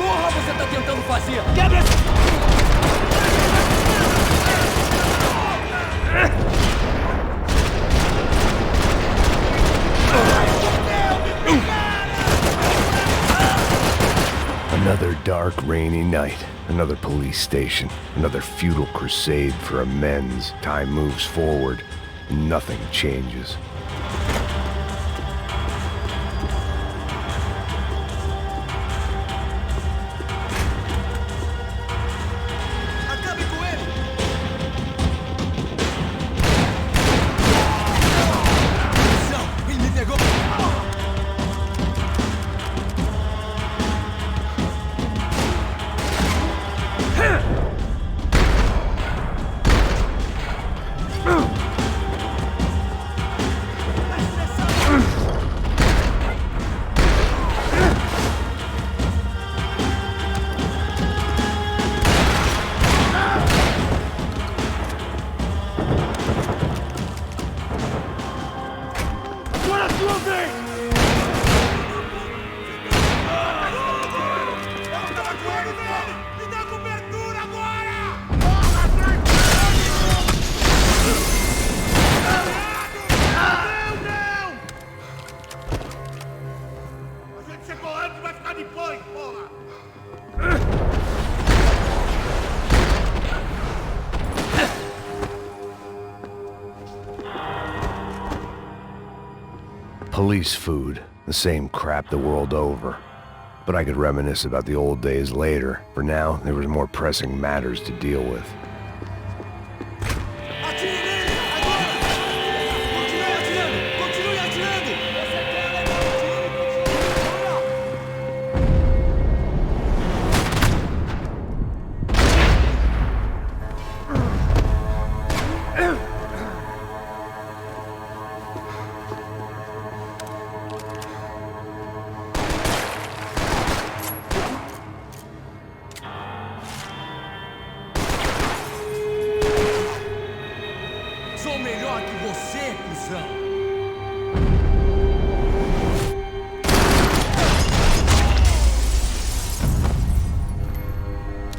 porra você tá tentando fazer? Quebra esse... Another dark, rainy night. Another police station. Another futile crusade for amends. Time moves forward, and nothing changes. Police food, the same crap the world over. But I could reminisce about the old days later. For now, there was more pressing matters to deal with.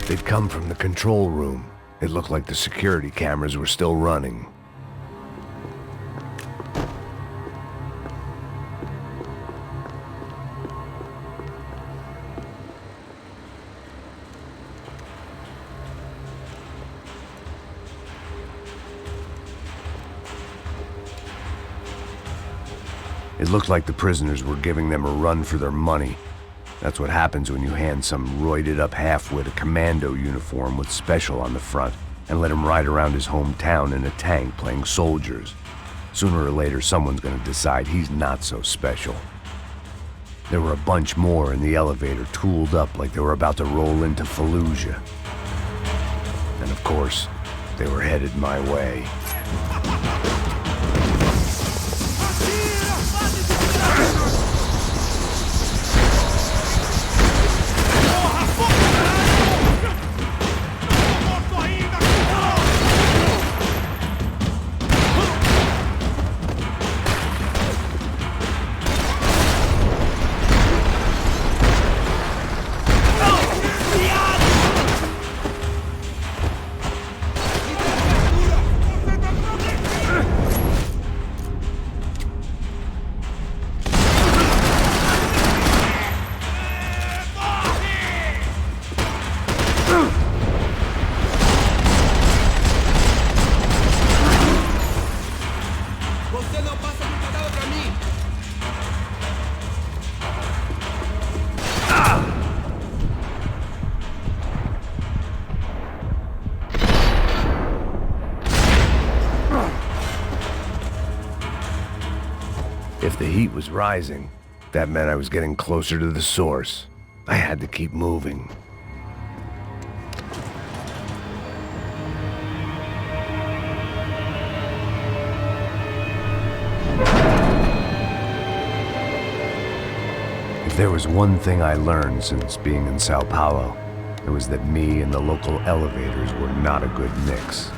They'd come from the control room. It looked like the security cameras were still running. It looked like the prisoners were giving them a run for their money. That's what happens when you hand some roided-up halfwit a commando uniform with special on the front and let him ride around his hometown in a tank playing soldiers. Sooner or later, someone's gonna decide he's not so special. There were a bunch more in the elevator, tooled up like they were about to roll into Fallujah. And of course, they were headed my way. If the heat was rising, that meant I was getting closer to the source. I had to keep moving. If there was one thing I learned since being in Sao Paulo, it was that me and the local elevators were not a good mix.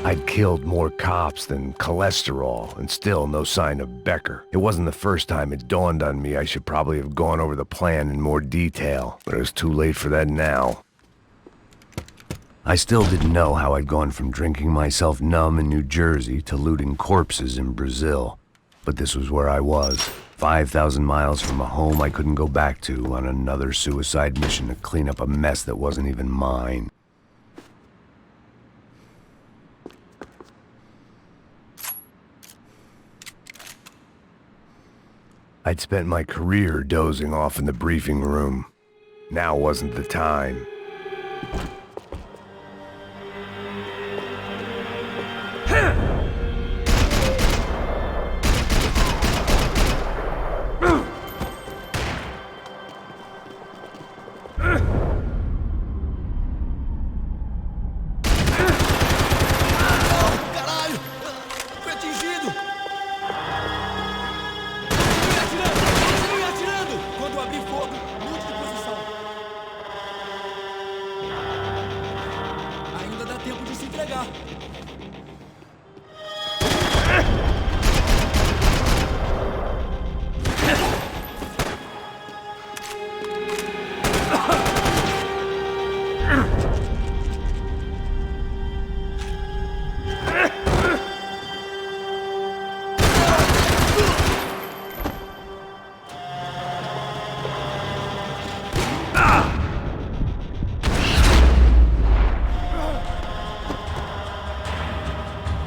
I'd killed more cops than cholesterol, and still no sign of Becker. It wasn't the first time it dawned on me I should probably have gone over the plan in more detail, but it was too late for that now. I still didn't know how I'd gone from drinking myself numb in New Jersey to looting corpses in Brazil. But this was where I was, 5,000 miles from a home I couldn't go back to, on another suicide mission to clean up a mess that wasn't even mine. I'd spent my career dozing off in the briefing room. Now wasn't the time.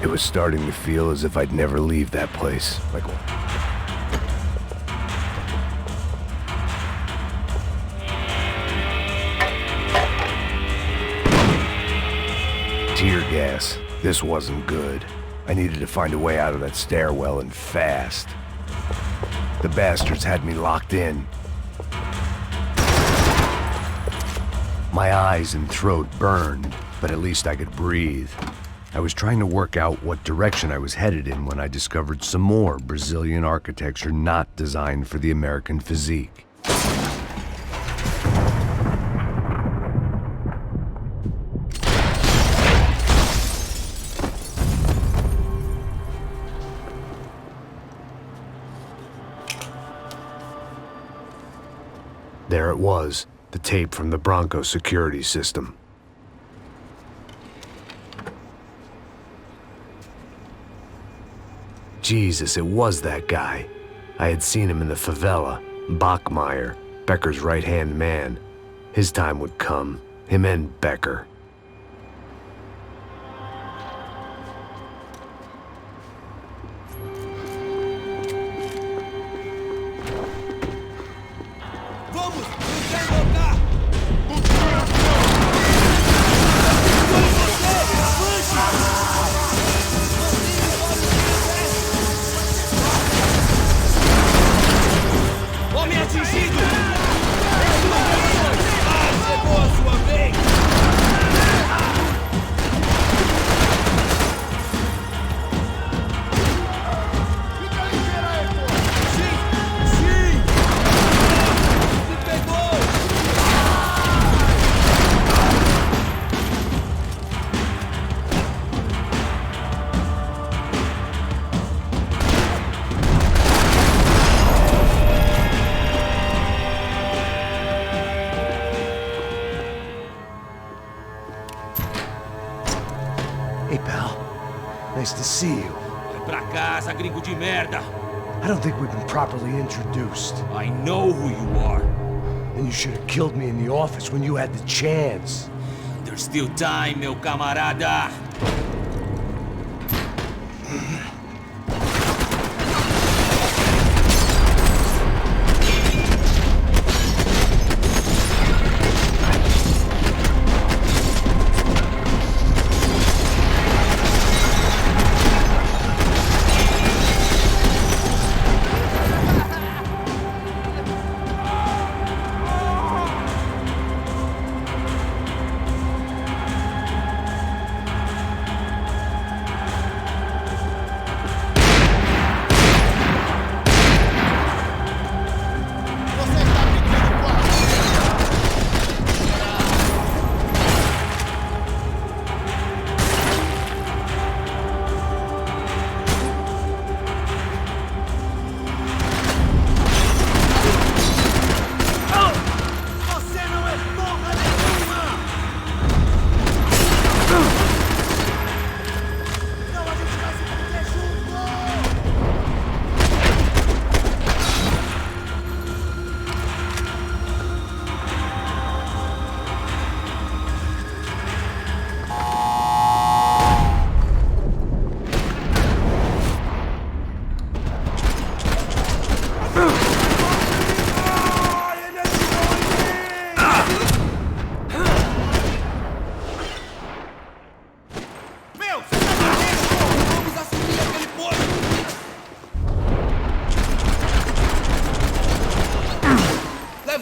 It was starting to feel as if I'd never leave that place. Like, tear gas. This wasn't good. I needed to find a way out of that stairwell, and fast. The bastards had me locked in. My eyes and throat burned, but at least I could breathe. I was trying to work out what direction I was headed in when I discovered some more Brazilian architecture not designed for the American physique. There it was, the tape from the Bronco security system. Jesus, it was that guy. I had seen him in the favela, Bachmeyer, Becker's right-hand man. His time would come, him and Becker. Nice to see you. Vai pra casa, gringo de merda. I don't think we've been properly introduced. I know who you are. And you should have killed me in the office when you had the chance. There's still time, meu camarada.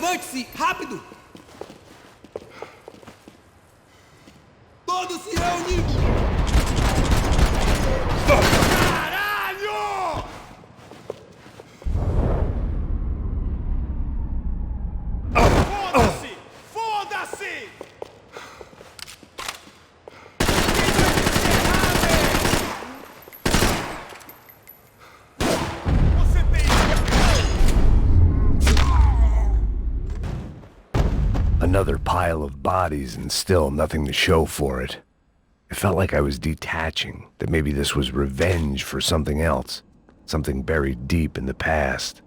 Levante-se, rápido! Todos se reunindo! Caralho! Foda-se! Foda-se! Você tem... Another pile of bodies and still nothing to show for it. It felt like I was detaching, that maybe this was revenge for something else, something buried deep in the past.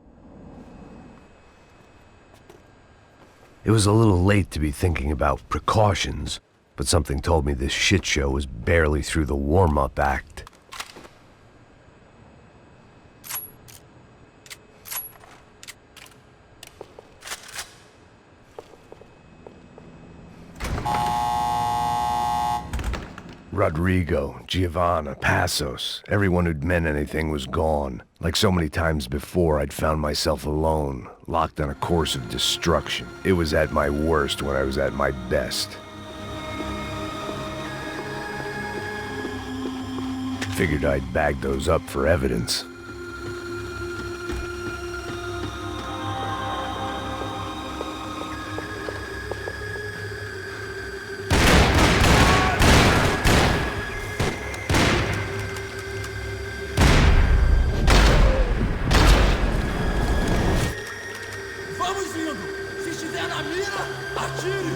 It was a little late to be thinking about precautions, but something told me this shit show was barely through the warm-up act. Rodrigo, Giovanna, Passos, everyone who'd meant anything was gone. Like so many times before, I'd found myself alone, locked on a course of destruction. It was at my worst when I was at my best. Figured I'd bag those up for evidence. Vamos indo! Se estiver na mira, atire!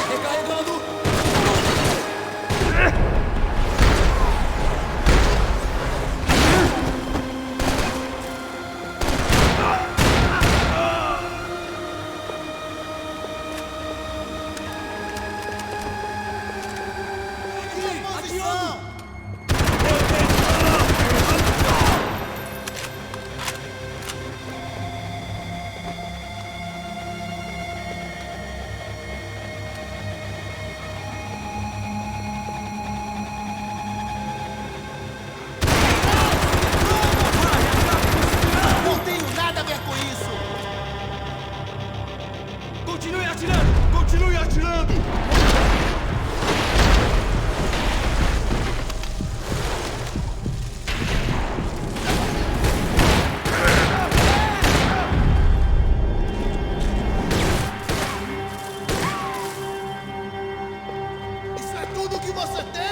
Recarregando! Atirando! Não tenho nada a ver com isso! Continue atirando! Continue atirando! Isso é tudo que você tem?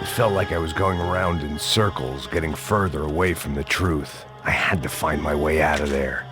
It felt like I was going around in circles, getting further away from the truth. I had to find my way out of there.